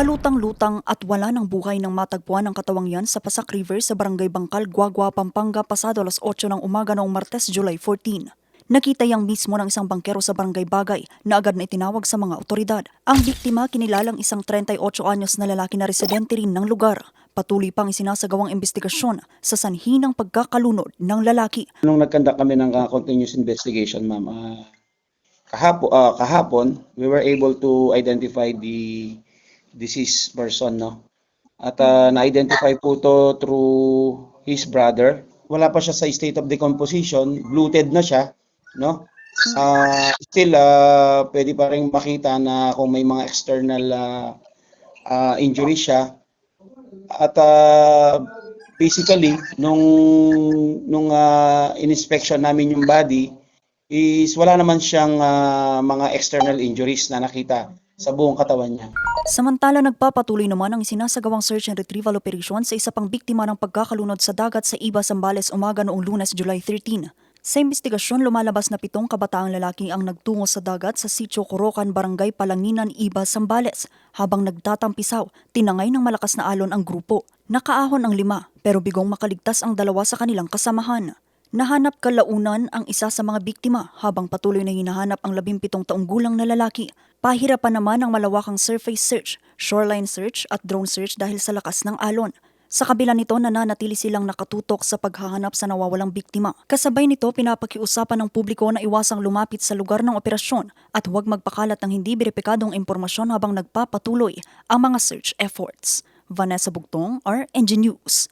Palutang-lutang at wala ng buhay ng matagpuan ng katawang yan sa Pasak River sa Barangay Bangkal, Guagua, Pampanga pasado alas 8 ng umaga noong Martes, July 14. Nakita yang mismo ng isang bangkero sa Barangay Bagay na agad na itinawag sa mga otoridad. Ang biktima kinilalang isang 38 anyos na lalaki na residente rin ng lugar. Patuloy pang isinasagawang investigasyon sa sanhi ng pagkakalunod ng lalaki. Nung nagkanda kami ng continuous investigation, ma'am, kahapon, we were able to identify the deceased person, no? At na-identify po to through his brother. Wala pa siya sa state of decomposition, bloated na siya, no? Still, pwede pa rin makita na kung may mga external injuries siya. At basically, nung in-inspection namin yung body, is wala naman siyang mga external injuries na nakita sa buong katawan niya. Samantala, nagpapatuloy naman ang isinasagawang search and retrieval operation sa isa pang biktima ng pagkakalunod sa dagat sa Iba, Zambales umaga noong Lunes, July 13. Sa investigasyon, lumalabas na 7 kabataang lalaki ang nagtungo sa dagat sa Sitio Corocan, Barangay Palanginan, Iba, Zambales. Habang nagtatampisaw, tinangay ng malakas na alon ang grupo. Nakaahon ang 5, pero bigong makaligtas ang 2 sa kanilang kasamahan. Nahanap kalaunan ang isa sa mga biktima habang patuloy na hinahanap ang 17 taong gulang na lalaki. Pahirapan naman ang malawakang surface search, shoreline search at drone search dahil sa lakas ng alon. Sa kabila nito, nananatili silang nakatutok sa paghahanap sa nawawalang biktima. Kasabay nito, pinapakiusapan ng publiko na iwasang lumapit sa lugar ng operasyon at huwag magpakalat ng hindi beripikadong impormasyon habang nagpapatuloy ang mga search efforts. Vanessa Bugtong, RNG News.